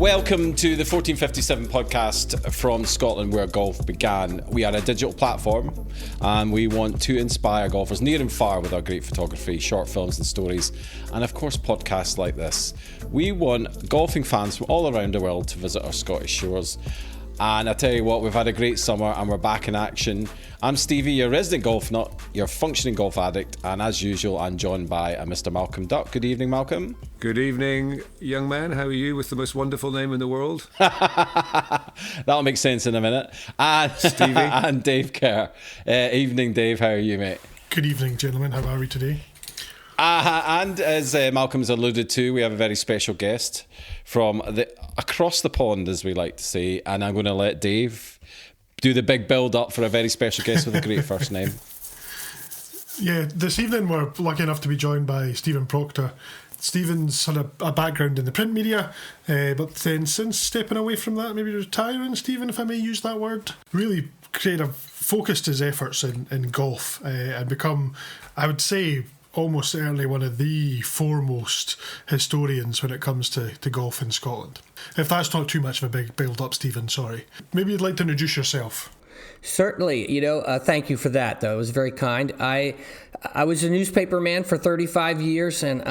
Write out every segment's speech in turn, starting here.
Welcome to the 1457 podcast from Scotland, where golf began. We are a digital platform and we want to inspire golfers near and far with our great photography, short films and stories, and of course podcasts like this. We want golfing fans from all around the world to visit our Scottish shores. And I tell you what, we've had a great summer and we're back in action. I'm Stevie, your resident golf nut, your functioning golf addict, and as usual, I'm joined by Mr. Malcolm Duck. Good evening, Malcolm. Good evening, young man. How are you with the most wonderful name in the world? That'll make sense in a minute. And Stevie. And Dave Kerr. Evening, Dave. How are you, mate? Good evening, gentlemen. How are we today? And as Malcolm's alluded to, we have a very special guest from across the pond, as we like to say, and I'm going to let Dave do the big build-up for a very special guest with a great first name. Yeah, this evening we're lucky enough to be joined by Stephen Proctor. Stephen's had a background in the print media, but then since stepping away from that, maybe retiring, Stephen, if I may use that word, really focused his efforts in golf and become, I would say, almost certainly one of the foremost historians when it comes to golf in Scotland. If that's not too much of a big build-up, Stephen, sorry. Maybe you'd like to introduce yourself. Certainly. Thank you for that, though. It was very kind. I was a newspaper man for 35 years, and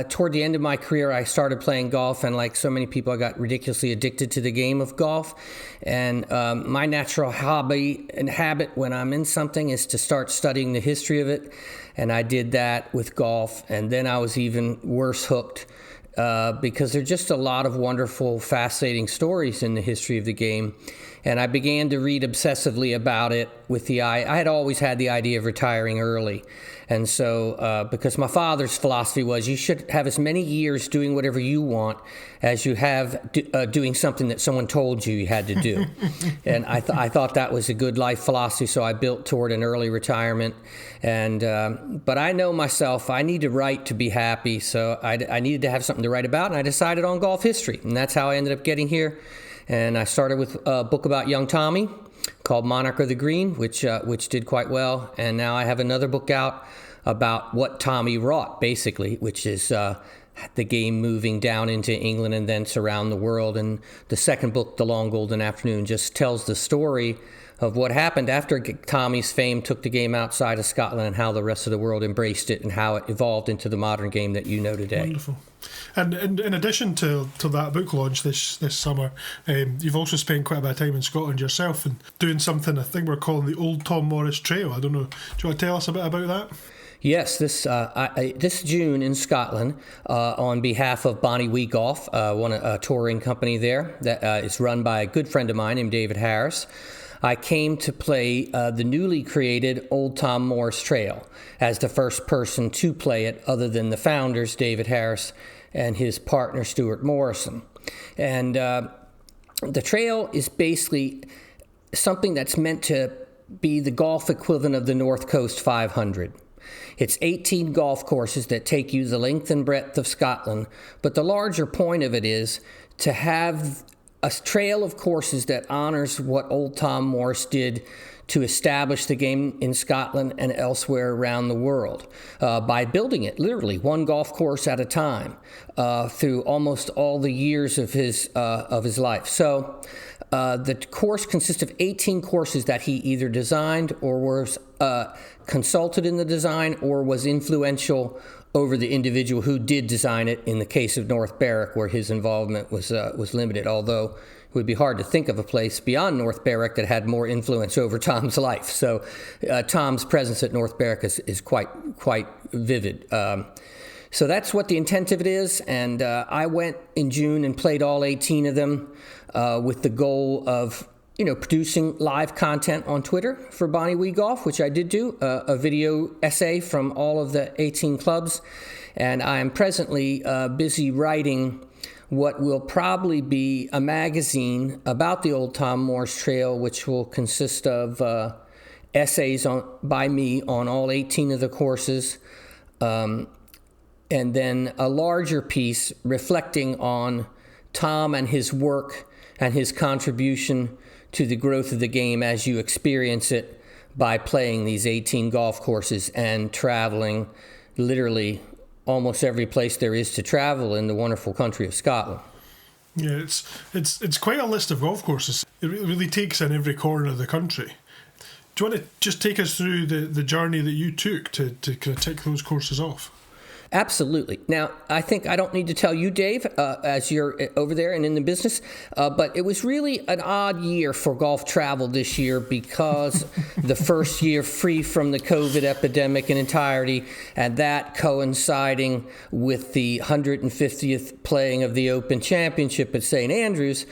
toward the end of my career, I started playing golf, and like so many people, I got ridiculously addicted to the game of golf. And my natural hobby and habit when I'm in something is to start studying the history of it, and I did that with golf, and then I was even worse hooked because there are just a lot of wonderful, fascinating stories in the history of the game. And I began to read obsessively about it with I had always had the idea of retiring early. And so, because my father's philosophy was you should have as many years doing whatever you want as you have doing something that someone told you had to do. And I thought that was a good life philosophy, so I built toward an early retirement. And but I know myself, I need to write to be happy, so I needed to have something to write about, and I decided on golf history. And that's how I ended up getting here. And I started with a book about young Tommy called Monarch of the Green, which did quite well. And now I have another book out about what Tommy wrought, basically, which is the game moving down into England and thence around the world. And the second book, The Long Golden Afternoon, just tells the story of what happened after Tommy's fame took the game outside of Scotland and how the rest of the world embraced it and how it evolved into the modern game that you know today. Wonderful. And in addition to that book launch this summer, you've also spent quite a bit of time in Scotland yourself and doing something I think we're calling the Old Tom Morris Trail. I don't know. Do you want to tell us a bit about that? Yes, this June in Scotland, on behalf of Bonnie Wee Golf, a touring company there that is run by a good friend of mine named David Harris, I came to play the newly created Old Tom Morris Trail as the first person to play it other than the founders, David Harris and his partner, Stuart Morrison. And the trail is basically something that's meant to be the golf equivalent of the North Coast 500. It's 18 golf courses that take you the length and breadth of Scotland, but the larger point of it is to have a trail of courses that honors what Old Tom Morris did to establish the game in Scotland and elsewhere around the world by building it literally one golf course at a time through almost all the years of his life. So the course consists of 18 courses that he either designed or was consulted in the design or was influential over the individual who did design it, in the case of North Berwick, where his involvement was limited, although it would be hard to think of a place beyond North Berwick that had more influence over Tom's life. So Tom's presence at North Berwick is quite vivid. So that's what the intent of it is, and I went in June and played all 18 of them with the goal of producing live content on Twitter for Bonnie Wee Golf, which I did do, a video essay from all of the 18 clubs. And I am presently busy writing what will probably be a magazine about the Old Tom Morris Trail, which will consist of essays by me on all 18 of the courses, and then a larger piece reflecting on Tom and his work and his contribution to the growth of the game as you experience it by playing these 18 golf courses and traveling literally almost every place there is to travel in the wonderful country of Scotland. Yeah, it's quite a list of golf courses. It really takes in every corner of the country. Do you want to just take us through the journey that you took to kind of tick those courses off? Absolutely. Now, I think I don't need to tell you, Dave, as you're over there and in the business, but it was really an odd year for golf travel this year because the first year free from the COVID epidemic in entirety, and that coinciding with the 150th playing of the Open Championship at St. Andrews,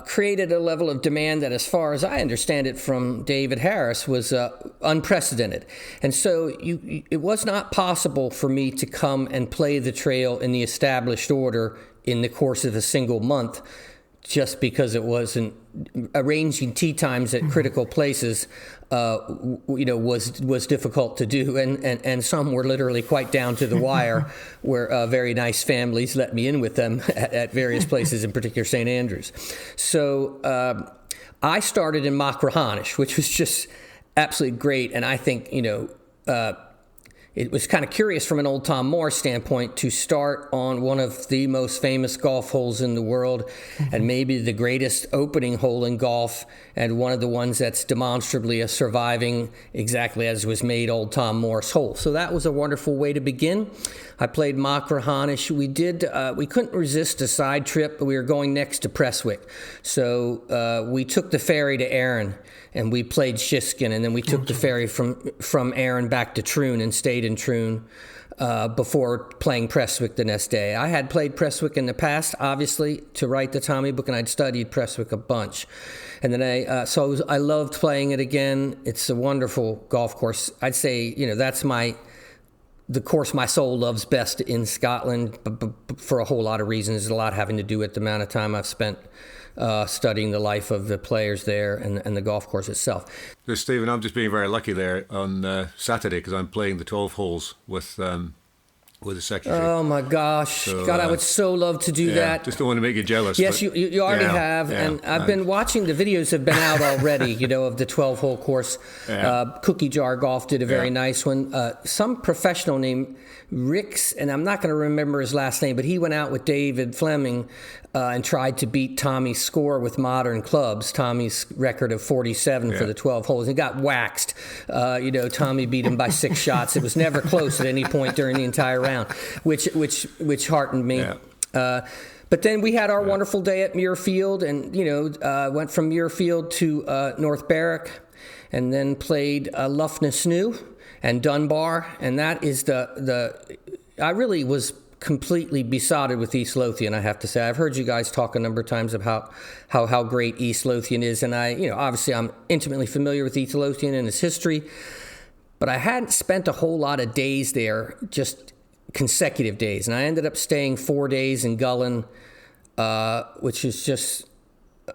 created a level of demand that, as far as I understand it from David Harris, was unprecedented. And so it was not possible for me to come and play the trail in the established order in the course of a single month, just because it wasn't arranging tee times at critical places, was difficult to do, and some were literally quite down to the wire, where very nice families let me in with them at various places, in particular St. Andrews. So I started in Askernish, which was just absolutely great, and I think it was kind of curious from an old Tom Moore standpoint to start on one of the most famous golf holes in the world, and maybe the greatest opening hole in golf, and one of the ones that's demonstrably a surviving, exactly as was made, old Tom Moore's hole. So that was a wonderful way to begin. I played Askernish. We couldn't resist a side trip. We were going next to Prestwick. So we took the ferry to Arran, and we played Shiskin, and then we took the ferry from Arran back to Troon and stayed in Troon before playing Prestwick the next day. I had played Prestwick in the past, obviously, to write the Tommy book, and I'd studied Prestwick a bunch. And then I loved playing it again. It's a wonderful golf course. I'd say, that's the course my soul loves best in Scotland, for a whole lot of reasons, a lot having to do with the amount of time I've spent studying the life of the players there and the golf course itself. So, Stephen, I'm just being very lucky there on Saturday because I'm playing the 12 holes with the secretary. Oh my gosh. So, God, I would so love to do that. Just don't want to make you jealous. Yes, you already have. Yeah, and I've been watching, the videos have been out already, of the 12-hole course. Yeah. Cookie Jar Golf did a very nice one. Some professional named Ricks, and I'm not going to remember his last name, but he went out with David Fleming and tried to beat Tommy's score with modern clubs, Tommy's record of 47 for the 12 holes. He got waxed. Tommy beat him by 6 shots. It was never close at any point during the entire round, which heartened me. Yeah. But then we had our wonderful day at Muirfield, and went from Muirfield to North Berwick, and then played Loughness New and Dunbar, and that is I really was completely besotted with East Lothian, I have to say. I've heard you guys talk a number of times about how great East Lothian is, and obviously I'm intimately familiar with East Lothian and its history, but I hadn't spent a whole lot of days there, just consecutive days, and I ended up staying 4 days in Gullen, which is just a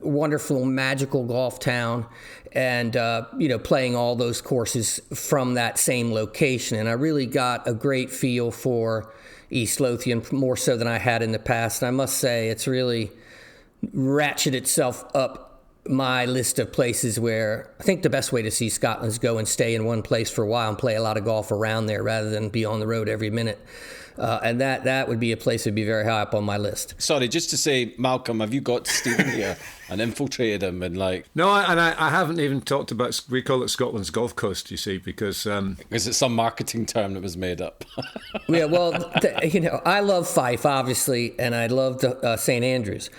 wonderful, magical golf town, and playing all those courses from that same location. And I really got a great feel for East Lothian, more so than I had in the past. And I must say, it's really ratcheted itself up my list of places where I think the best way to see Scotland is go and stay in one place for a while and play a lot of golf around there rather than be on the road every minute. And that would be a place that would be very high up on my list. Sorry, just to say, Malcolm, have you got Stephen here and infiltrated him and No, I haven't even talked about. We call it Scotland's Golf Coast, you see, because it's some marketing term that was made up. Yeah, well, I love Fife, obviously, and I love St. Andrews.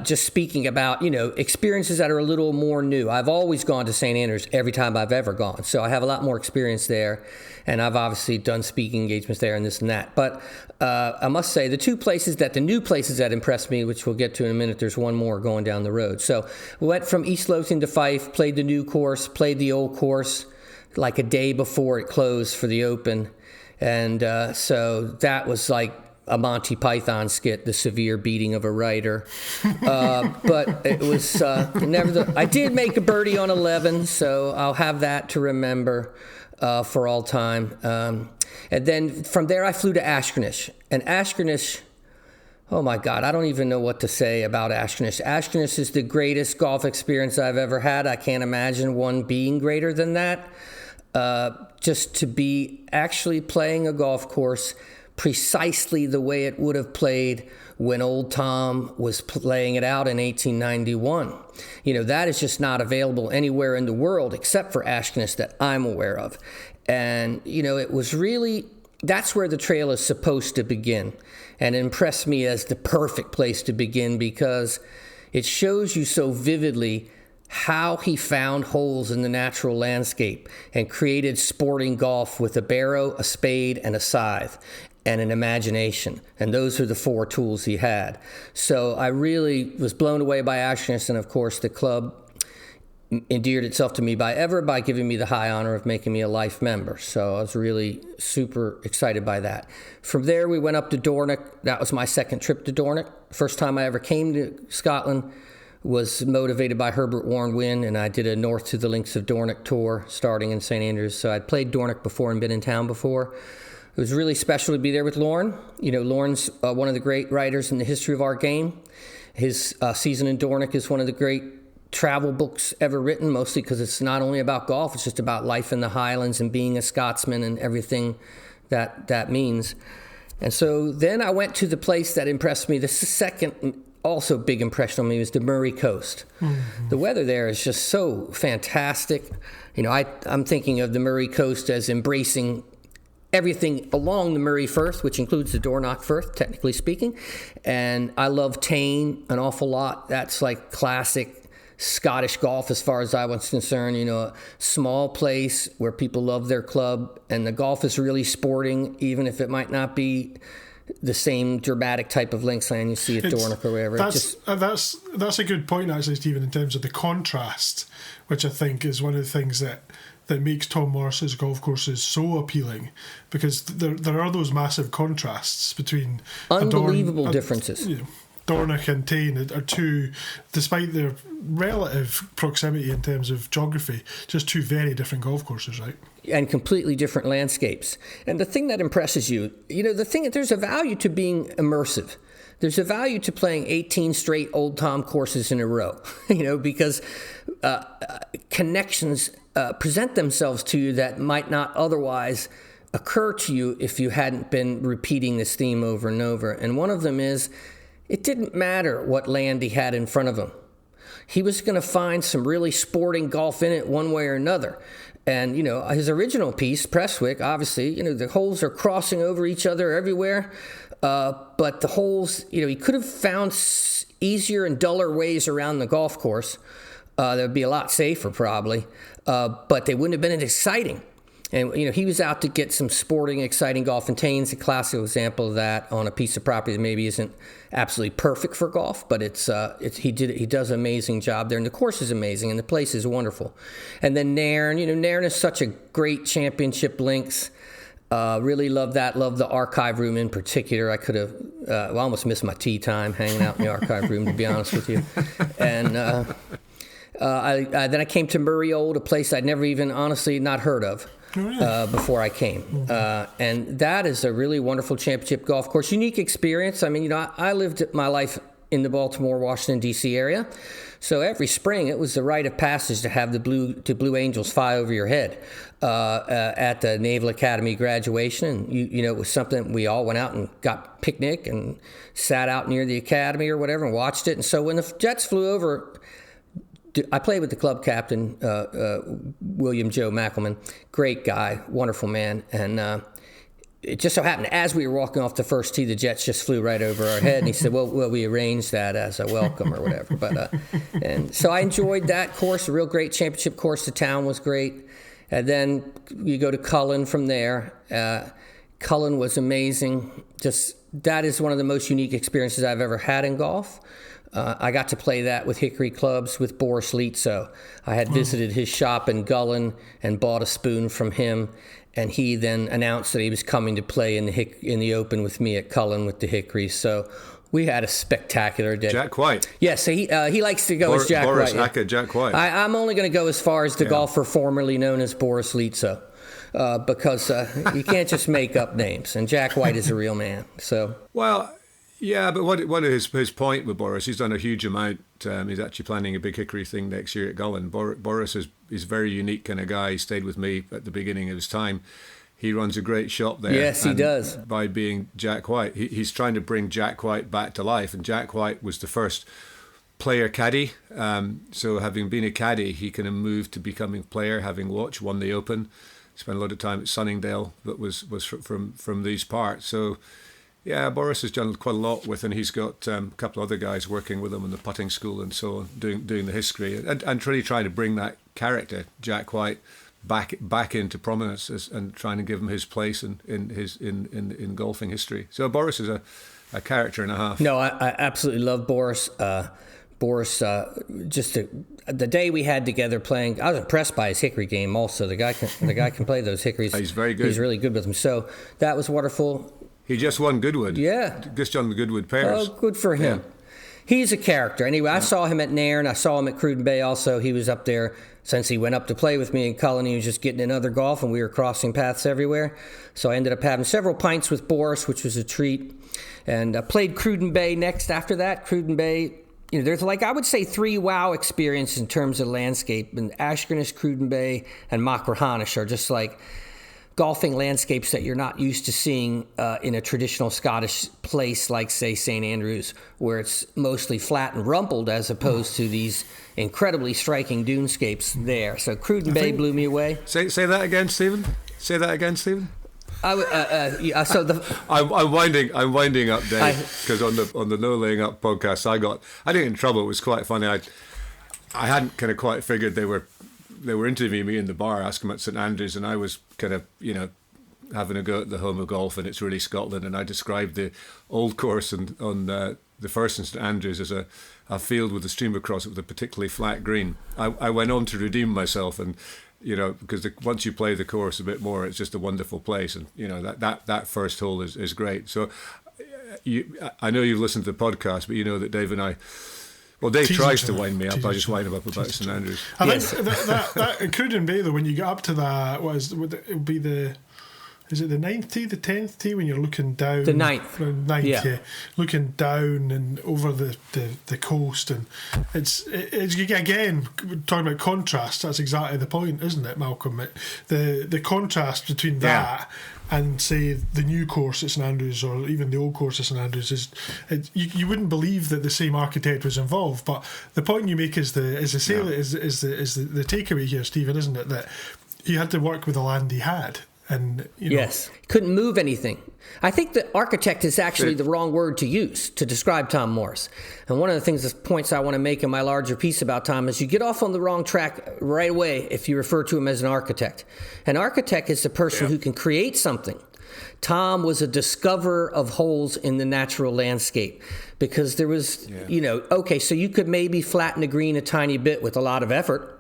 Just speaking about experiences that are a little more new. I've always gone to St. Andrews every time I've ever gone, so I have a lot more experience there. And I've obviously done speaking engagements there and this and that. But I must say, the new places that impressed me, which we'll get to in a minute, there's one more going down the road. So we went from East Lothian to Fife, played the new course, played the old course like a day before it closed for the Open. And so that was like a Monty Python skit, the severe beating of a writer. But it was I did make a birdie on 11, so I'll have that to remember for all time. And then from there I flew to Askernish. And Askernish, oh my God, I don't even know what to say about Askernish. Askernish is the greatest golf experience I've ever had. I can't imagine one being greater than that. Just to be actually playing a golf course, precisely the way it would have played when old Tom was playing it out in 1891. That is just not available anywhere in the world except for Askernish that I'm aware of. And, it was really, that's where the trail is supposed to begin. And it impressed me as the perfect place to begin because it shows you so vividly how he found holes in the natural landscape and created sporting golf with a barrow, a spade, and a scythe, and an imagination. And those are the 4 tools he had. So I really was blown away by Askernish, and of course the club endeared itself to me by giving me the high honor of making me a life member. So I was really super excited by that. From there, we went up to Dornoch. That was my second trip to Dornoch. First time I ever came to Scotland was motivated by Herbert Warren Wynn, and I did a North to the Links of Dornoch tour starting in St. Andrews. So I'd played Dornoch before and been in town before. It was really special to be there with Lorne. Lorne's one of the great writers in the history of our game. His Season in Dornoch is one of the great travel books ever written, mostly because it's not only about golf, it's just about life in the Highlands and being a Scotsman and everything that means. And so then I went to the place that impressed me. The second also big impression on me was the Murray Coast. Mm-hmm. The weather there is just so fantastic. I'm thinking of the Murray Coast as embracing everything along the Murray Firth, which includes the Dornoch Firth, technically speaking. And I love Tane an awful lot. That's like classic Scottish golf as far as I was concerned. A small place where people love their club, and the golf is really sporting, even if it might not be the same dramatic type of linksland you see at Dornoch or wherever. That's a good point, actually, Stephen, in terms of the contrast, which I think is one of the things that makes Tom Morris's golf courses so appealing, because there are those massive contrasts between unbelievable differences. Dornoch and Tane are two, despite their relative proximity in terms of geography, just 2 very different golf courses, right? And completely different landscapes. And the thing that impresses you, there's a value to being immersive. There's a value to playing 18 straight Old Tom courses in a row, because connections present themselves to you that might not otherwise occur to you if you hadn't been repeating this theme over and over. And one of them is, it didn't matter what land he had in front of him. He was going to find some really sporting golf in it one way or another. And, his original piece, Prestwick, obviously, the holes are crossing over each other everywhere. But the holes, he could have found easier and duller ways around the golf course. That would be a lot safer, probably. But they wouldn't have been as exciting. And, he was out to get some sporting, exciting golf. And Tane's a classic example of that on a piece of property that maybe isn't absolutely perfect for golf, but he does an amazing job there. And the course is amazing, and the place is wonderful. And then Nairn, Nairn is such a great championship links. Really love that. Love the archive room in particular. I could have, almost missed my tea time hanging out in the archive room, to be honest with you. And then I came to Murray Old, a place I'd never even honestly not heard of. Before I came. And that is a really wonderful championship golf course. Unique experience. I mean, I lived my life in the Baltimore, Washington, D.C. area. So every spring, it was the rite of passage to have the Blue Angels fly over your head at the Naval Academy graduation. And, it was something we all went out and got picnic and sat out near the academy or whatever and watched it. And so when the Jets flew over, I played with the club captain, William Joe Mackelman. Great guy, wonderful man. And it just so happened, as we were walking off the first tee, the Jets just flew right over our head. And he said, well, we arranged that as a welcome or whatever. But and so I enjoyed that course, a real great championship course. The town was great. And then you go to Cullen from there. Cullen was amazing. Just that is one of the most unique experiences I've ever had in golf. I got to play that with Hickory Clubs with Boris Litzo. I had visited his shop in Gullen and bought a spoon from him, and he then announced that he was coming to play in the Open with me at Cullen with the Hickories. So we had a spectacular day. Jack White. Yes, he likes to go as Jack Boris White. Boris Jack White. I'm only going to go as far as the golfer formerly known as Boris Litzo. Because you can't just make up names, and Jack White is a real man. So well. Yeah, but what is his point with Boris? He's done a huge amount. He's actually planning a big Hickory thing next year at Gullen. Boris is a very unique kind of guy. He stayed with me at the beginning of his time. he runs a great shop there. Yes, he does. By being Jack White. He's trying to bring Jack White back to life, and Jack White was the first player caddy. So having been a caddy, he kind of moved to becoming player, having won the Open. Spent a lot of time at Sunningdale, but was from these parts. So yeah, Boris has done quite a lot with, and he's got a couple of other guys working with him in the putting school and so on, doing the history and really trying to bring that character, Jack White, back into prominence and trying to give him his place in golfing history. So Boris is a character and a half. No, I absolutely love Boris. Boris, the day we had together playing, I was impressed by his hickory game. Also, the guy can play those hickories. He's very good. He's really good with them. So that was wonderful. He just won Goodwood. Yeah, just won the Goodwood pairs. Oh, good for him. Yeah. He's a character. Anyway, I saw him at Nairn. I saw him at Cruden Bay also. He was up there since he went up to play with me in Cullen. He was just getting in other golf, and we were crossing paths everywhere. So I ended up having several pints with Boris, which was a treat. And I played Cruden Bay next after that. Cruden Bay, there's I would say 3 wow experiences in terms of landscape. And Askernish, Cruden Bay, and Machrihanish are just golfing landscapes that you're not used to seeing in a traditional Scottish place like, say, St. Andrews, where it's mostly flat and rumpled as opposed to these incredibly striking dunescapes there. So Cruden Bay blew me away. Say that again, Stephen. Say that again, Stephen. I'm winding up, Dave, because on the No Laying Up podcast, I didn't get in trouble. It was quite funny. I hadn't kind of quite figured they were interviewing me in the bar, asking about St Andrews, and I was kind of, having a go at the home of golf, and it's really Scotland. And I described the old course on the first in St Andrews as a field with a stream across it with a particularly flat green. I went on to redeem myself, and because once you play the course a bit more, it's just a wonderful place, and that first hole is great. So I know you've listened to the podcast, but you know that Dave and I. Well, Dave tries to wind me up. I just wind him up about St Andrews. I think that Cruden Bay, though, when you get up to that, it would be is it the 9th tee, the 10th tee, when you're looking down? The 9th. Yeah. Looking down and over the coast. And it's again, talking about contrast, that's exactly the point, isn't it, Malcolm? The contrast between that and, say, the new course at St Andrews or even the old course at St Andrews is you wouldn't believe that the same architect was involved. But the point you make is the takeaway here, Stephen, isn't it? That he had to work with the land he had. And yes, couldn't move anything. I think that architect is actually the wrong word to use to describe Tom Morris. And one of the points I want to make in my larger piece about Tom is you get off on the wrong track right away if you refer to him as an architect. An architect is the person who can create something. Tom was a discoverer of holes in the natural landscape because there was, so you could maybe flatten the green a tiny bit with a lot of effort.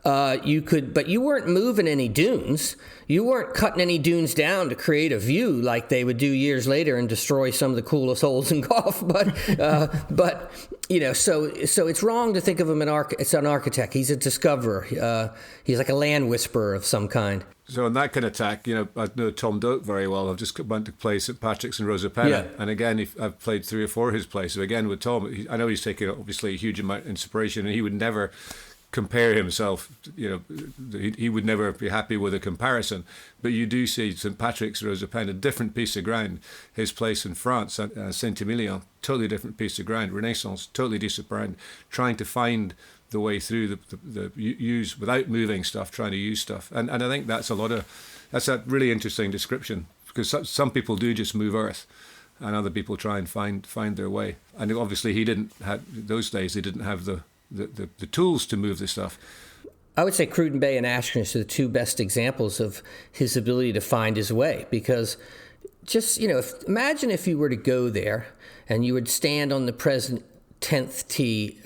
But you weren't moving any dunes. You weren't cutting any dunes down to create a view like they would do years later and destroy some of the coolest holes in golf. But so it's wrong to think of him as an architect. He's a discoverer. He's like a land whisperer of some kind. So on that kind of tack, I know Tom Doak very well. I've just went to play St Patrick's in Rosapena, and again, I've played 3 or 4 of his plays. So again, with Tom, I know he's taken obviously a huge amount of inspiration, and he would never compare himself. He would never be happy with a comparison. But you do see St Patrick's Rosapena, a different piece of ground. His place in France, Saint-Emilion, totally different piece of ground. Renaissance, totally different ground. Trying to find the way through the use without moving stuff, trying to use stuff, and I think that's a really interesting description, because some people do just move earth, and other people try and find their way. And obviously he didn't have those days. He didn't have the tools to move the stuff. I would say Cruden Bay and Askernish are the 2 best examples of his ability to find his way, because just imagine if you were to go there and you would stand on the present 10th tee.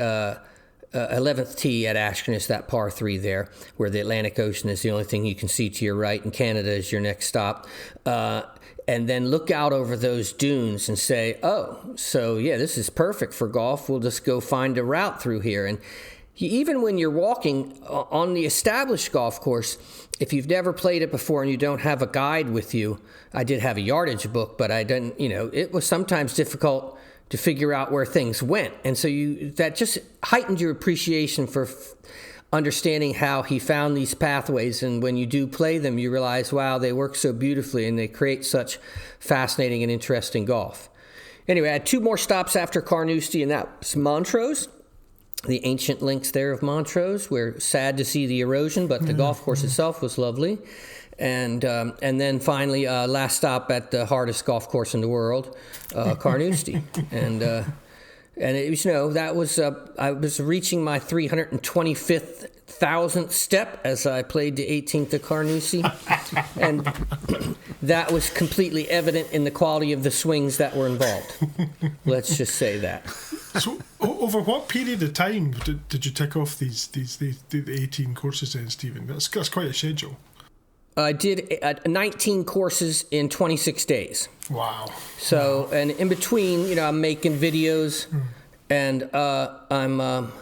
11th tee at Askernish, that par 3 there, where the Atlantic Ocean is the only thing you can see to your right, and Canada is your next stop. And then look out over those dunes and say, this is perfect for golf. We'll just go find a route through here. And even when you're walking on the established golf course, if you've never played it before and you don't have a guide with you, I did have a yardage book, but I didn't, it was sometimes difficult to figure out where things went. And so that just heightened your appreciation for understanding how he found these pathways. And when you do play them, you realize, wow, they work so beautifully and they create such fascinating and interesting golf. Anyway, I had 2 more stops after Carnoustie, and that was Montrose, the ancient links there of Montrose. We're sad to see the erosion, but the golf course itself was lovely. And then finally, last stop at the hardest golf course in the world, Carnoustie. And it was, that was, I was reaching my 325,000th step as I played the 18th at Carnoustie. And that was completely evident in the quality of the swings that were involved. Let's just say that. So, over what period of time did you tick off the 18 courses then, Stephen? That's quite a schedule. I did 19 courses in 26 days. Wow. So, and in between, I'm making videos, and I'm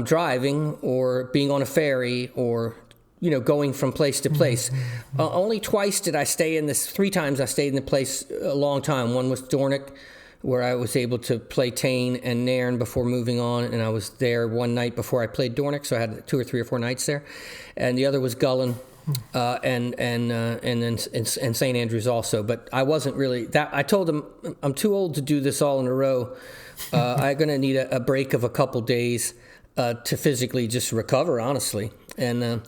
driving or being on a ferry or, going from place to place. Only twice did I stay in this. 3 times I stayed in the place a long time. One was Dornoch, where I was able to play Tain and Nairn before moving on, and I was there one night before I played Dornoch, so I had 2 or 3 or 4 nights there. And the other was Gullin, and then St. Andrews also. But I wasn't really that. I told them I'm too old to do this all in a row. I'm going to need a break of a couple days to physically just recover, honestly. And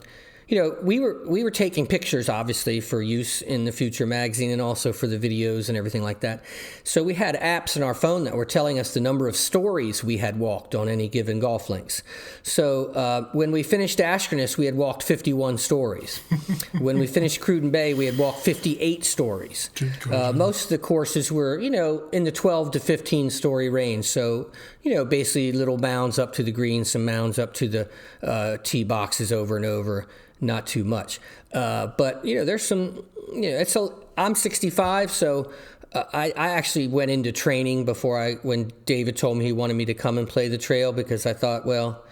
we were taking pictures, obviously, for use in the Future magazine and also for the videos and everything like that. So we had apps in our phone that were telling us the number of stories we had walked on any given golf links. So when we finished Askernish, we had walked 51 stories. When we finished Cruden Bay, we had walked 58 stories. Most of the courses were, in the 12 to 15 story range. So, basically little mounds up to the green, some mounds up to the tee boxes over and over. Not too much. But, there's some, I'm 65, so I actually went into training when David told me he wanted me to come and play the trail, because I thought, well,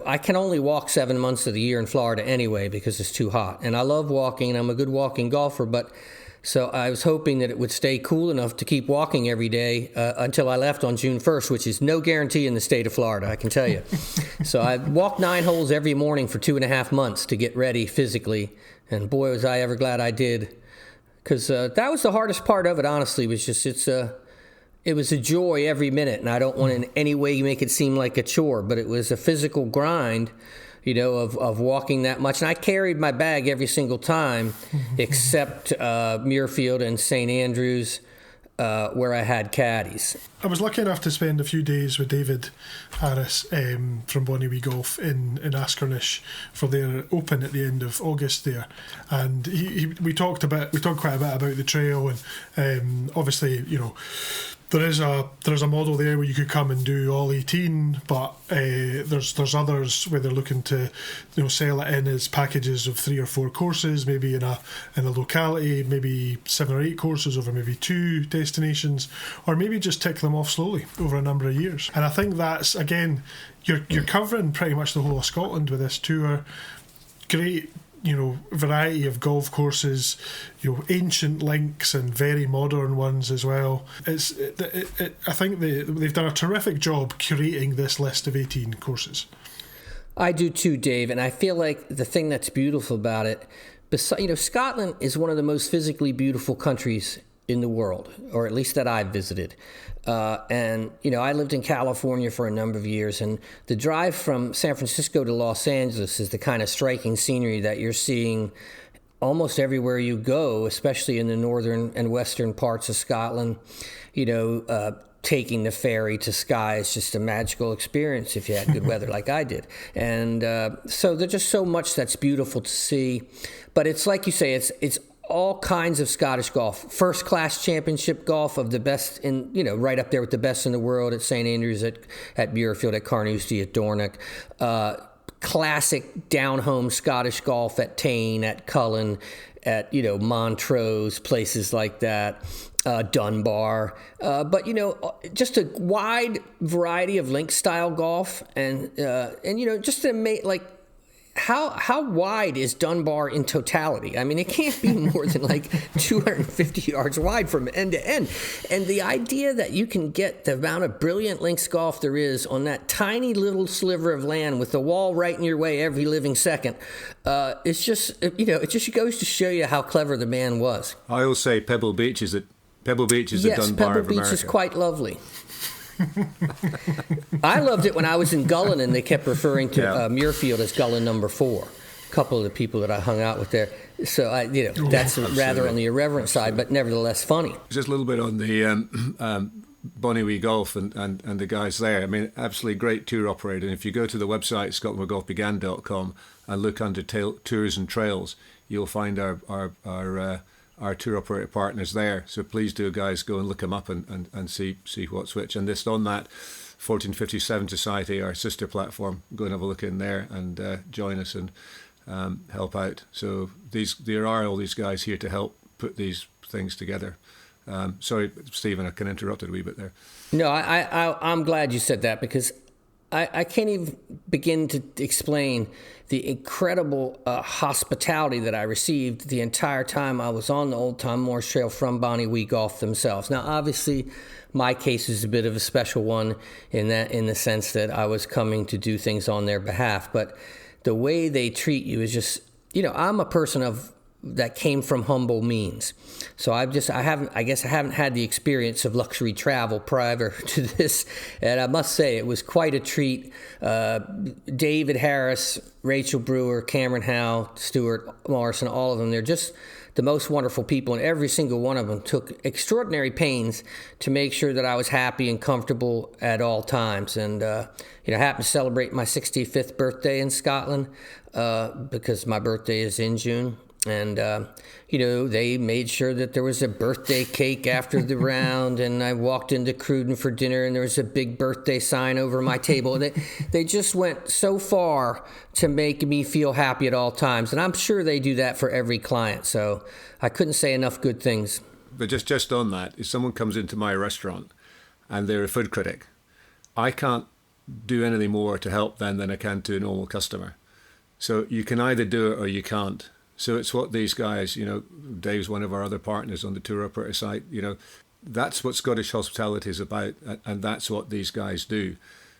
I can only walk 7 months of the year in Florida anyway because it's too hot. And I love walking, and I'm a good walking golfer, but so I was hoping that it would stay cool enough to keep walking every day until I left on June 1st, which is no guarantee in the state of Florida, I can tell you. So I walked 9 holes every morning for 2.5 months to get ready physically. And boy, was I ever glad I did. Because that was the hardest part of it, honestly, was just it was a joy every minute. And I don't want to in any way make it seem like a chore, but it was a physical grind, of walking that much. And I carried my bag every single time, except Muirfield and St. Andrews, where I had caddies. I was lucky enough to spend a few days with David Harris from Bonnie Wee Golf in Askernish for their Open at the end of August there, and we talked quite a bit about the trail, and obviously there's a model there where you could come and do all 18, but there's others where they're looking to sell it in as packages of 3 or 4 courses, maybe in a locality, maybe 7 or 8 courses over maybe 2 destinations, or maybe just tick them off slowly over a number of years. And I think that's, again, you're covering pretty much the whole of Scotland with this tour. Great variety of golf courses, ancient links and very modern ones as well. I think they've done a terrific job curating this list of 18 courses. I do too, Dave, and I feel like the thing that's beautiful about it, Scotland is one of the most physically beautiful countries in the world, or at least that I've visited. And I lived in California for a number of years, and the drive from San Francisco to Los Angeles is the kind of striking scenery that you're seeing almost everywhere you go, especially in the northern and western parts of Scotland. Taking the ferry to Skye is just a magical experience if you had good weather like I did. And so there's just so much that's beautiful to see. But it's like you say, it's all kinds of Scottish golf, first-class championship golf of the best in, right up there with the best in the world at St. Andrews, at Muirfield, at Carnoustie, at Dornoch. Classic down-home Scottish golf at Tain, at Cullen, at, Montrose, places like that, Dunbar. But, just a wide variety of link-style golf and just to make, how wide is Dunbar in totality? I mean, it can't be more than like 250 yards wide from end to end. And the idea that you can get the amount of brilliant links golf there is on that tiny little sliver of land with the wall right in your way every living second, it's just, it just goes to show you how clever the man was. I will say Pebble Beach is the Dunbar yes, of Pebble America. Beach is quite lovely. I loved it when I was in Gullen and they kept referring to Muirfield as Gullen number 4. A couple of the people that I hung out with there. So that's rather on the irreverent side, but nevertheless funny. Just a little bit on the Bonnywee Golf and the guys there. I mean, absolutely great tour operator. And if you go to the website scotlandwheregolfbegan.com and look under tours and trails, you'll find our tour operator partners there. So please do, guys, go and look them up and see what's which. And this on that 1457 Society, our sister platform, go and have a look in there and join us and help out. So there are all these guys here to help put these things together. Sorry, Stephen, I can interrupt a wee bit there. No, I'm glad you said that, because I can't even begin to explain the incredible hospitality that I received the entire time I was on the Old Time Morris Trail from Bonnywee Golf themselves. Now, obviously, my case is a bit of a special one in the sense that I was coming to do things on their behalf. But the way they treat you is just, I'm a person that came from humble means. So I haven't had the experience of luxury travel prior to this. And I must say, it was quite a treat. David Harris, Rachel Brewer, Cameron Howe, Stuart Morrison, all of them, they're just the most wonderful people. And every single one of them took extraordinary pains to make sure that I was happy and comfortable at all times. And, I happened to celebrate my 65th birthday in Scotland because my birthday is in June. And, they made sure that there was a birthday cake after the round, and I walked into Cruden for dinner, and there was a big birthday sign over my table. They just went so far to make me feel happy at all times, and I'm sure they do that for every client. So I couldn't say enough good things. But just on that, if someone comes into my restaurant and they're a food critic, I can't do anything more to help them than I can to a normal customer. So you can either do it or you can't. So it's what these guys, Dave's one of our other partners on the tour operator site, that's what Scottish hospitality is about, and that's what these guys do.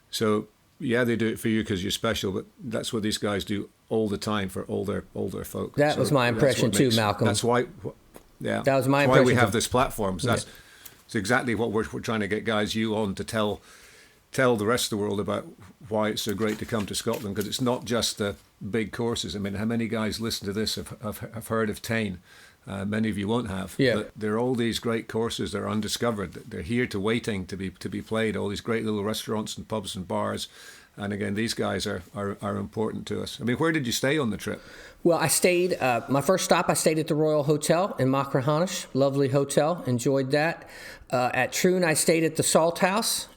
So, yeah, they do it for you because you're special, but that's what these guys do all the time for all their folk. That was my impression too, Malcolm. That's why, that was my impression. Why we have this platform. So that's exactly what we're trying to get you on to tell the rest of the world about why it's so great to come to Scotland, because it's not just the big courses. I mean, how many guys listen to this have heard of Tain? Many of you won't have. Yeah. But there are all these great courses that are undiscovered. They're here to waiting to be played. All these great little restaurants and pubs and bars. And again, these guys are important to us. I mean, where did you stay on the trip? Well, I stayed, my first stop, I stayed at the Royal Hotel in Machrihanish. Lovely hotel, enjoyed that. At Troon, I stayed at the Salt House,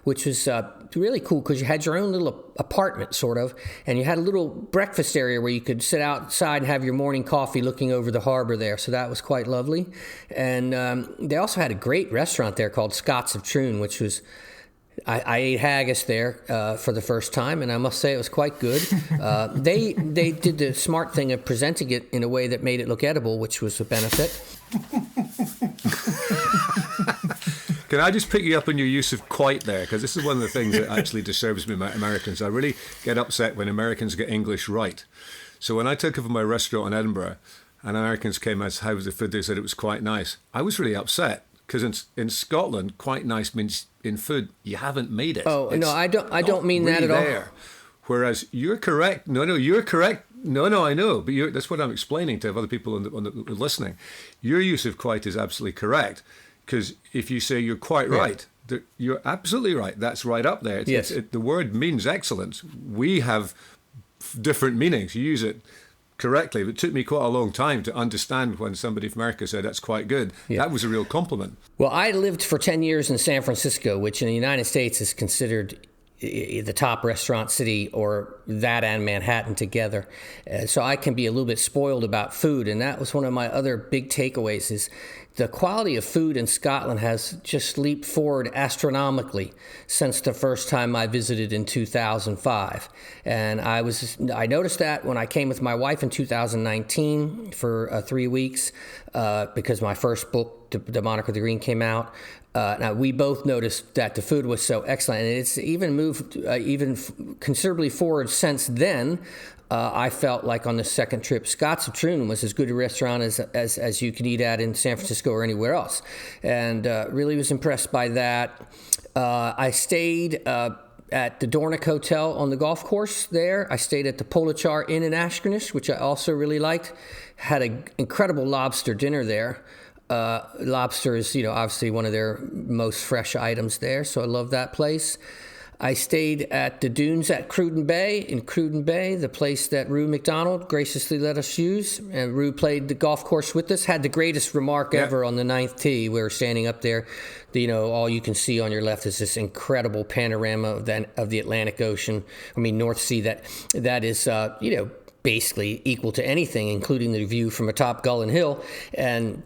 which was really cool because you had your own little apartment, sort of, and you had a little breakfast area where you could sit outside and have your morning coffee looking over the harbor there. So that was quite lovely. And they also had a great restaurant there called Scots of Troon, which was... I ate haggis there for the first time, and I must say it was quite good. They did the smart thing of presenting it in a way that made it look edible, which was a benefit. Can I just pick you up on your use of quite there? Because this is one of the things that actually disturbs me about Americans. I really get upset when Americans get English right. So when I took over my restaurant in Edinburgh, and Americans came as how was the food, they said it was quite nice. I was really upset. Because in Scotland, quite nice means in food you haven't made it. Oh, no, I don't mean really that at all. Whereas you're correct. No, you're correct. No, I know. But that's what I'm explaining to other people on the listening. Your use of quite is absolutely correct. Because if you say you're quite right, you're absolutely right. That's right up there. Yes. The word means excellence. We have different meanings. You use it correctly, but it took me quite a long time to understand when somebody from America said that's quite good. Yeah. That was a real compliment. Well, I lived for 10 years in San Francisco, which in the United States is considered the top restaurant city, or that and Manhattan together. So I can be a little bit spoiled about food, and that was one of my other big takeaways is the quality of food in Scotland has just leaped forward astronomically since the first time I visited in 2005. And I noticed that when I came with my wife in 2019 for 3 weeks, because my first book, The Monarch of the Green, came out. Now, we both noticed that the food was so excellent, and it's even moved considerably forward since then. I felt like on the second trip, Scott's of Troon was as good a restaurant as you could eat at in San Francisco or anywhere else, and really was impressed by that. I stayed at the Dornick Hotel on the golf course there. I stayed at the Polachar Inn in Askernish, which I also really liked. Had an incredible lobster dinner there. Lobster is, obviously one of their most fresh items there, so I love that place. I stayed at the dunes at Cruden Bay, the place that Rue McDonald graciously let us use. And Rue played the golf course with us, had the greatest remark ever on the 9th tee. We were standing up there. All you can see on your left is this incredible panorama of the Atlantic Ocean, North Sea, that is, basically equal to anything, including the view from atop Gullen Hill. And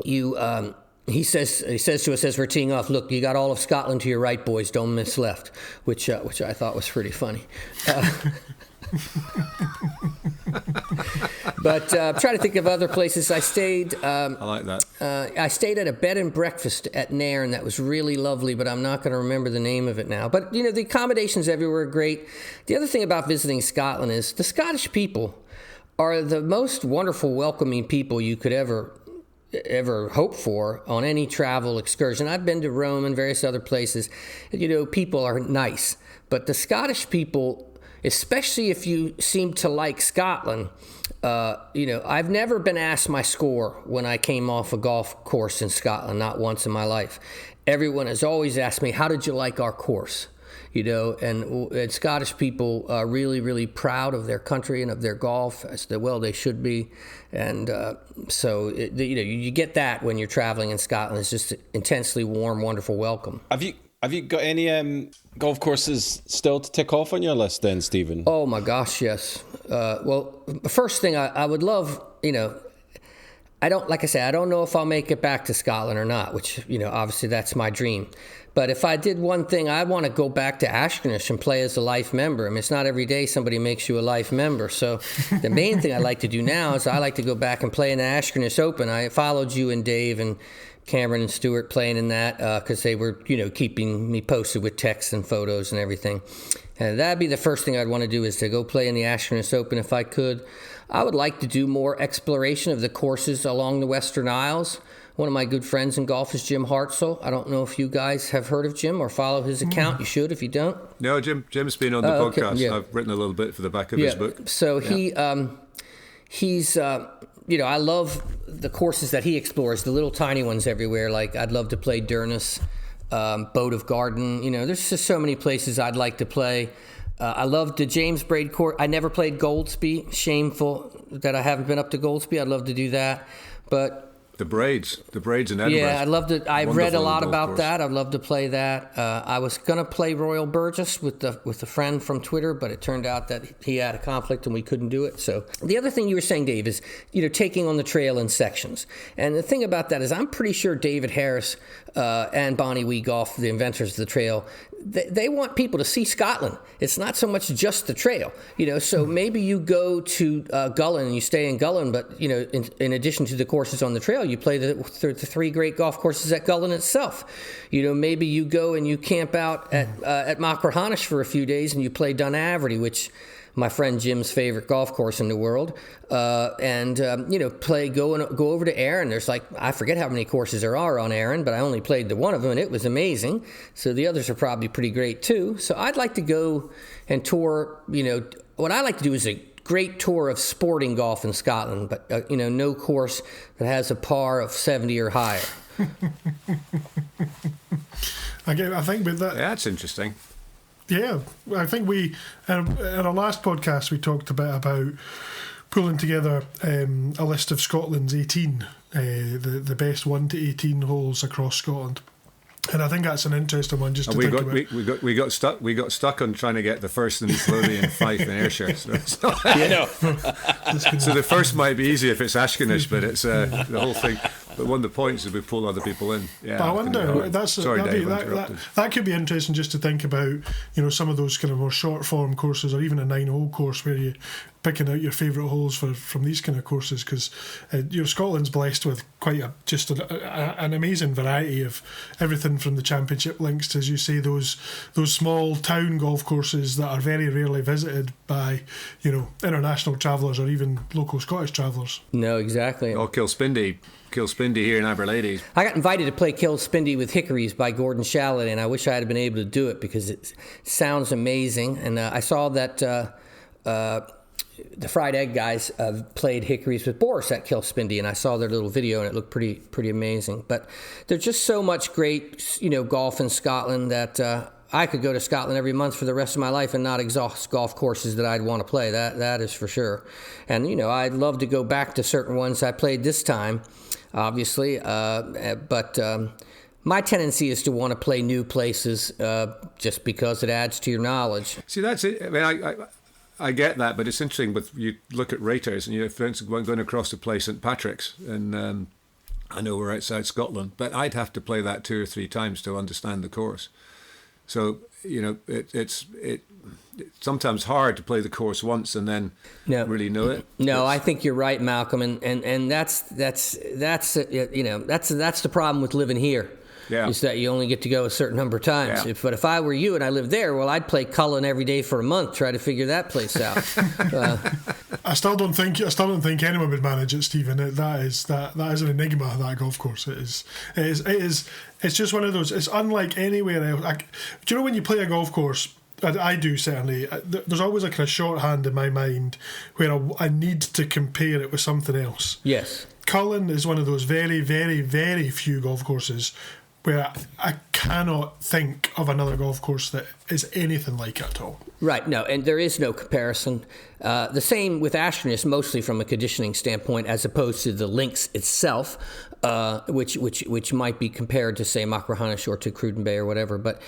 he says to us as we're teeing off, "Look, you got all of Scotland to your right, boys. Don't miss left," which I thought was pretty funny. But trying to think of other places. I stayed. I like that. I stayed at a bed and breakfast at Nairn that was really lovely, but I'm not going to remember the name of it now. But the accommodations everywhere are great. The other thing about visiting Scotland is the Scottish people are the most wonderful, welcoming people you could ever hope for on any travel excursion. I've been to Rome and various other places. People are nice, but the Scottish people, especially if you seem to like Scotland, I've never been asked my score when I came off a golf course in Scotland, not once in my life. Everyone has always asked me, "How did you like our course?" And Scottish people are really, really proud of their country and of their golf, as they should be. And so you get that when you're traveling in Scotland. It's just an intensely warm, wonderful welcome. Have you got any golf courses still to tick off on your list then, Stephen? Oh my gosh, yes. Well, the first thing I would love, I don't know if I'll make it back to Scotland or not, which, obviously that's my dream. But if I did one thing, I want to go back to Askernish and play as a life member. It's not every day somebody makes you a life member. So the main thing I like to do now is I like to go back and play in the Askernish Open. I followed you and Dave and Cameron and Stuart playing in that because they were, keeping me posted with texts and photos and everything. And that'd be the first thing I'd want to do, is to go play in the Askernish Open if I could. I would like to do more exploration of the courses along the Western Isles. One of my good friends in golf is Jim Hartzell. I don't know if you guys have heard of Jim or follow his account. You should if you don't. No, Jim's been on the podcast. Okay, yeah. I've written a little bit for the back of his book. So he's I love the courses that he explores, the little tiny ones everywhere. Like I'd love to play Durness, Boat of Garden. There's just so many places I'd like to play. I love the James Braid course. I never played Goldsby. Shameful that I haven't been up to Goldsby. I'd love to do that, but. The braids in Edinburgh. Yeah, I'd love to. I've read a lot about that. I'd love to play that. I was going to play Royal Burgess with a friend from Twitter, but it turned out that he had a conflict and we couldn't do it. So the other thing you were saying, Dave, is taking on the trail in sections. And the thing about that is I'm pretty sure David Harris and Bonnie Wee Golf, the inventors of the trail, they want people to see Scotland. It's not so much just the trail, so maybe you go to Gullen and you stay in Gullen, but, in addition to the courses on the trail, you play the three great golf courses at Gullen itself. Maybe you go and you camp out at Machrihanish for a few days and you play Dunaverty, which my friend Jim's favorite golf course in the world, and go over to Arran. There's I forget how many courses there are on Arran, but I only played the one of them, and it was amazing. So the others are probably pretty great too. So I'd like to go and tour. What I like to do is a great tour of sporting golf in Scotland, but no course that has a par of 70 or higher. I think with that, yeah, that's interesting. Yeah, I think we, in our last podcast, we talked a bit about pulling together a list of Scotland's 18, the best 1 to 18 holes across Scotland. And I think that's an interesting one just to think about. We got stuck on trying to get the first in Lothian, Fife and Ayrshire. So I know. So the first might be easy if it's Askernish, but it's the whole thing. But one of the points is we pull other people in. Yeah, but I wonder, that could be interesting just to think about, some of those kind of more short form courses, or even a 9-hole course where you picking out your favourite holes from these kind of courses, because Scotland's blessed with quite an amazing variety of everything from the championship links to, as you say, those small town golf courses that are very rarely visited by international travellers or even local Scottish travellers. No, exactly. Oh, Kilspindy here in Aberlady. I got invited to play Kilspindy with Hickories by Gordon Shallot, and I wish I had been able to do it because it sounds amazing. And I saw that the Fried Egg guys played Hickories with Boris at Kilspindy, and I saw their little video, and it looked pretty amazing. But there's just so much great, golf in Scotland that I could go to Scotland every month for the rest of my life and not exhaust golf courses that I'd want to play. That is for sure. And I'd love to go back to certain ones I played this time, obviously, but my tendency is to want to play new places just because it adds to your knowledge. See, that's it. I mean, I get that, but it's interesting. But you look at raters, and for instance, going across to play St Patrick's, and I know we're outside Scotland, but I'd have to play that 2 or 3 times to understand the course. So it's sometimes hard to play the course once and then really know it. No, I think you're right, Malcolm, and that's the problem with living here. Yeah. Is that you only get to go a certain number of times. Yeah. But if I were you and I lived there, well, I'd play Cullen every day for a month, try to figure that place out. I still don't think anyone would manage it, Stephen. That is an enigma, that golf course. It is. It's just one of those. It's unlike anywhere else. Do you know when you play a golf course? I do, certainly. There's always a kind of shorthand in my mind where I need to compare it with something else. Yes. Cullen is one of those very, very, very few golf courses where I cannot think of another golf course that is anything like it at all. Right, no, and there is no comparison. The same with Askernish, mostly from a conditioning standpoint, as opposed to the links itself, which might be compared to, say, Machrihanish or to Cruden Bay or whatever. But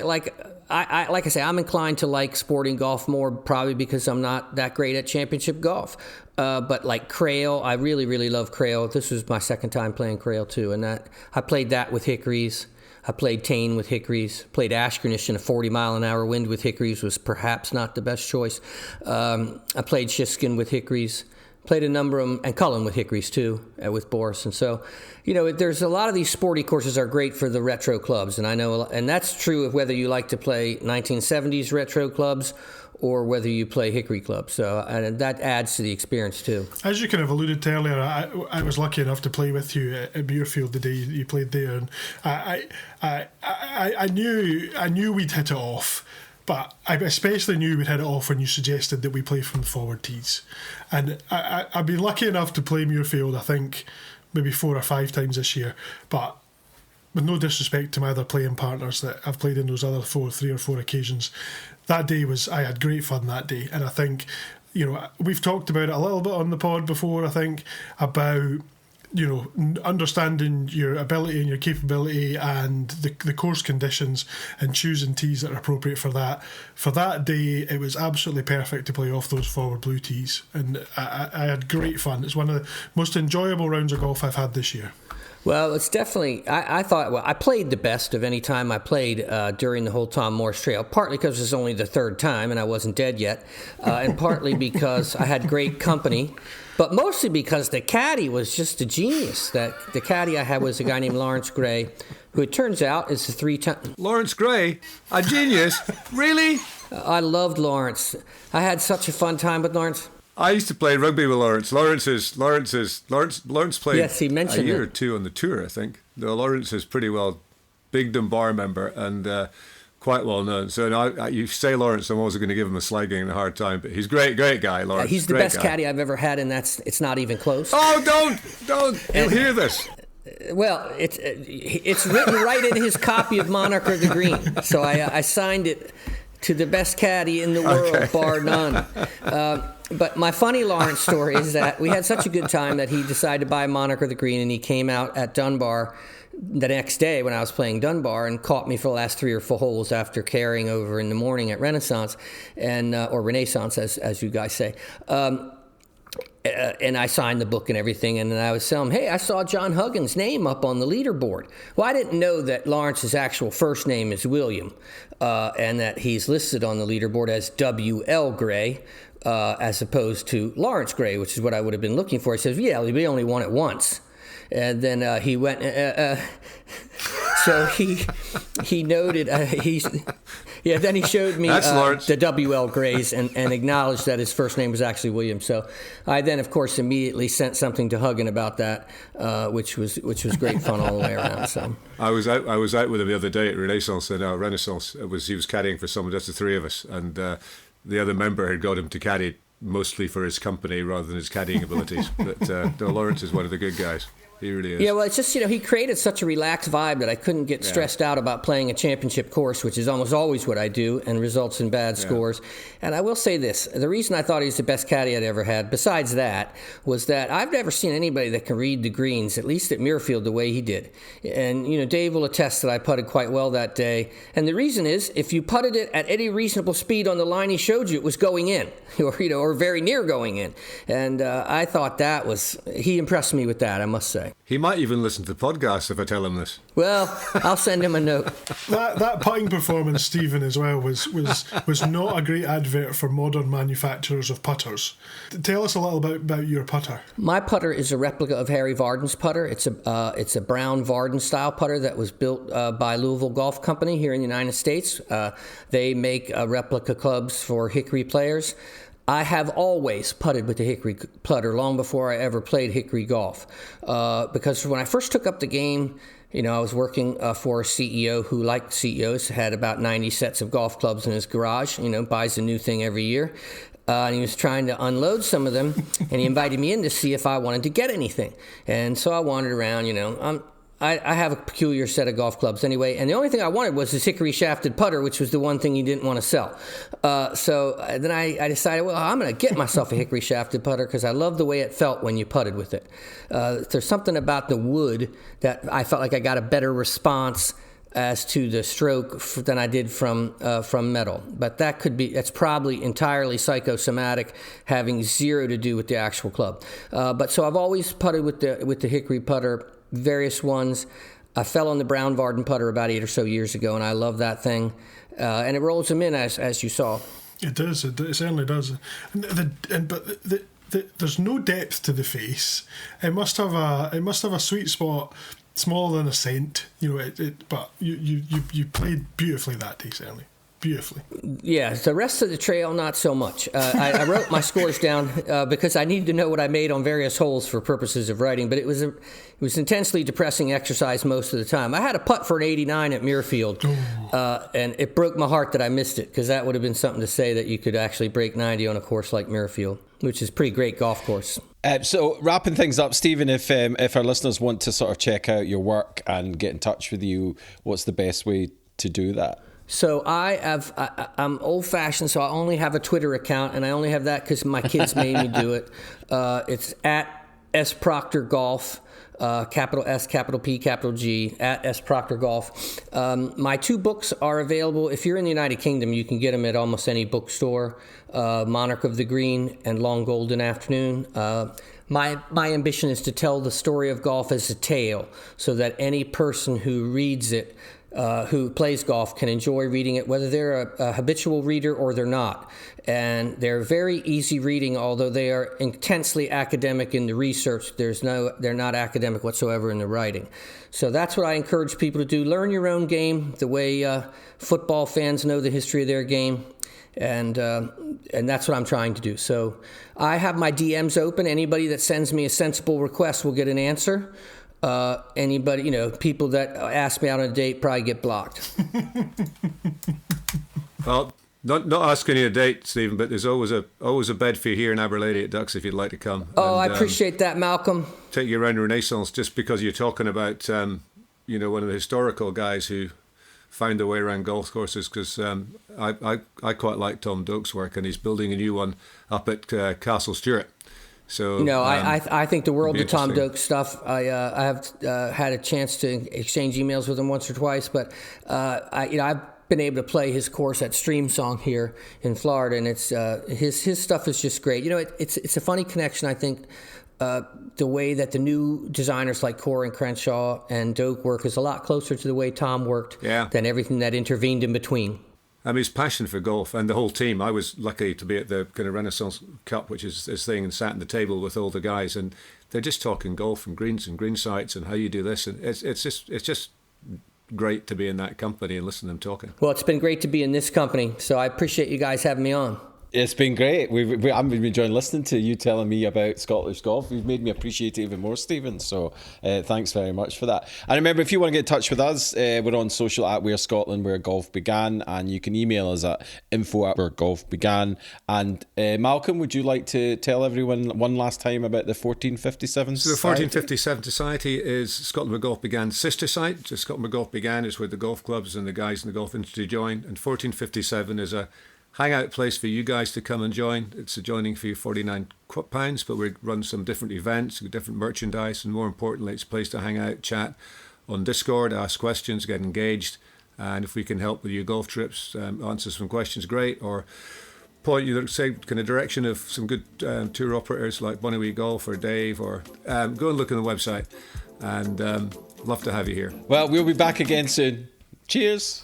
like I say, I'm inclined to like sporting golf more, probably because I'm not that great at championship golf. But like Crail, I really, really love Crail. This was my second time playing Crail too, and I played that with Hickories. I played Tane with Hickories. Played Askernish in a 40-mile-an-hour wind with Hickories, was perhaps not the best choice. I played Shiskin with Hickories. Played a number of them, and Cullen with Hickories too, with Boris. And so, there's a lot of these sporty courses are great for the retro clubs, and I know, and that's true of whether you like to play 1970s retro clubs or whether you play Hickory clubs. So, and that adds to the experience too. As you kind of alluded to earlier, I was lucky enough to play with you at Muirfield the day you played there, and I knew we'd hit it off. But I especially knew we'd hit it off when you suggested that we play from the forward tees. And I've been lucky enough to play Muirfield, I think, maybe 4 or 5 times this year. But with no disrespect to my other playing partners that I've played in those other 3 or 4 occasions, that day I had great fun that day. And I think, we've talked about it a little bit on the pod before, I think, about understanding your ability and your capability and the course conditions and choosing tees that are appropriate for that. For that day, it was absolutely perfect to play off those forward blue tees, and I had great fun. It's one of the most enjoyable rounds of golf I've had this year. Well, it's definitely, I thought, I played the best of any time I played during the whole Tom Morris Trail, partly because it was only the 3rd time and I wasn't dead yet, and partly because I had great company, but mostly because the caddy was just a genius. The caddy I had was a guy named Lawrence Gray, who it turns out is a 3-time... Lawrence Gray? A genius? Really? I loved Lawrence. I had such a fun time with Lawrence. I used to play rugby with Lawrence. Lawrence played yes, he mentioned a year or 2 on the tour, I think. Though Lawrence is pretty well big Dunbar member and quite well known. So now you say Lawrence, I'm always going to give him a slagging and a hard time. But he's great guy, Lawrence. He's the best caddy I've ever had, and it's not even close. Oh, don't! He'll hear this. Well, it's written right in his copy of Monarch of the Green. So I signed it to the best caddy in the world, bar none. But my funny Lawrence story is that we had such a good time that he decided to buy Monarch of the Green, and he came out at Dunbar the next day when I was playing Dunbar and caught me for the last 3 or 4 holes after carrying over in the morning at Renaissance, and or Renaissance, as you guys say. And I signed the book and everything, and then I was telling him, hey, I saw John Huggins' name up on the leaderboard. Well, I didn't know that Lawrence's actual first name is William, and that he's listed on the leaderboard as W.L. Gray, as opposed to Lawrence Gray, which is what I would have been looking for. He says, yeah, we only won it once. And then he went, so he noted, then he showed me the W.L. Grays and acknowledged that his first name was actually William. So I then, of course, immediately sent something to Huggin about that, which was great fun all the way around. So I was out with him the other day at Renaissance, and Renaissance, he was caddying for someone, just the three of us, and the other member had got him to caddy mostly for his company rather than his caddying abilities. But Lawrence is one of the good guys. He really is. Yeah, well, it's just, he created such a relaxed vibe that I couldn't get stressed out about playing a championship course, which is almost always what I do and results in bad scores. And I will say this, the reason I thought he was the best caddy I'd ever had, besides that, was that I've never seen anybody that can read the greens, at least at Muirfield, the way he did. And, Dave will attest that I putted quite well that day. And the reason is, if you putted it at any reasonable speed on the line he showed you, it was going in, or very near going in. And I thought he impressed me with that, I must say. He might even listen to the podcast if I tell him this. Well, I'll send him a note. That putting performance, Stephen, as well, was not a great advert for modern manufacturers of putters. Tell us a little about your putter. My putter is a replica of Harry Vardon's putter. It's a brown Vardon style putter that was built by Louisville Golf Company here in the United States. They make replica clubs for Hickory players. I have always putted with the Hickory putter long before I ever played Hickory golf, because when I first took up the game, I was working for a CEO who, like CEOs, had about 90 sets of golf clubs in his garage, buys a new thing every year. And he was trying to unload some of them, and he invited me in to see if I wanted to get anything. And so I wandered around, I have a peculiar set of golf clubs anyway, and the only thing I wanted was this hickory shafted putter, which was the one thing he didn't want to sell. So then I decided, well, I'm going to get myself a hickory shafted putter because I love the way it felt when you putted with it. There's something about the wood that I felt like I got a better response as to the stroke than I did from metal. But that's probably entirely psychosomatic, having zero to do with the actual club. But so I've always putted with the hickory putter, various ones. I fell on the brown Vardon putter about 8 or so years ago, and I love that thing. And it rolls them in, as you saw. It does. It certainly does. But there's no depth to the face. It must have a sweet spot, smaller than a cent. But you played beautifully that day, certainly. Beautifully. Yeah, the rest of the trail, not so much. I wrote my scores down because I needed to know what I made on various holes for purposes of writing, but it was intensely depressing exercise most of the time. I had a putt for an 89 at Muirfield, and it broke my heart that I missed it, because that would have been something to say that you could actually break 90 on a course like Muirfield, which is a pretty great golf course. So wrapping things up, Stephen, if our listeners want to sort of check out your work and get in touch with you, what's the best way to do that? So I'm old-fashioned, so I only have a Twitter account, and I only have that because my kids made me do it. It's at S Proctor Golf, capital S, capital P, capital G, at S Proctor Golf. My 2 books are available. If you're in the United Kingdom, you can get them at almost any bookstore. Monarch of the Green and Long Golden Afternoon. My ambition is to tell the story of golf as a tale, so that any person who reads it, who plays golf, can enjoy reading it, whether they're a habitual reader or they're not. And they're very easy reading, although they are intensely academic in the research. They're not academic whatsoever in the writing. So that's what I encourage people to do. Learn your own game, the way football fans know the history of their game. And that's what I'm trying to do. So I have my DMs open. Anybody that sends me a sensible request will get an answer. Anybody, people that ask me out on a date probably get blocked. Well, not asking you a date, Stephen, but there's always a bed for you here in Aberlady at Ducks if you'd like to come. Oh, I appreciate that, Malcolm. Take you around Renaissance, just because you're talking about, one of the historical guys who found a way around golf courses, because I quite like Tom Doak's work, and he's building a new one up at Castle Stewart. So I think the world of Tom Doak stuff. I have had a chance to exchange emails with him once or twice, but I've been able to play his course at Stream Song here in Florida, and it's his stuff is just great. It's a funny connection, I think. The way that the new designers like Core and Crenshaw and Doak work is a lot closer to the way Tom worked than everything that intervened in between. I mean, his passion for golf and the whole team. I was lucky to be at the kind of Renaissance Cup, which is this thing, and sat at the table with all the guys, and they're just talking golf and greens and green sites and how you do this, and it's just great to be in that company and listen to them talking. Well, it's been great to be in this company, so I appreciate you guys having me on. It's been great. I've been enjoying listening to you telling me about Scottish golf. You've made me appreciate it even more, Stephen. So thanks very much for that. And remember, if you want to get in touch with us, we're on social at We're Scotland, Where Golf Began, and you can email us at info@wheregolfbegan. And Malcolm, would you like to tell everyone one last time about the 1457 So the Society? 1457 Society is Scotland Where Golf Began's sister site. So Scotland Where Golf Began is where the golf clubs and the guys in the golf industry join, and 1457 is a hangout place for you guys to come and join. It's a joining fee of £49, but we run some different events, different merchandise, and more importantly, it's a place to hang out, chat on Discord, ask questions, get engaged, and if we can help with your golf trips, answer some questions, great, or point you, say, kind of direction of some good tour operators like Bonnie Golf or Dave, or go and look on the website, and love to have you here. Well, we'll be back again soon. Cheers.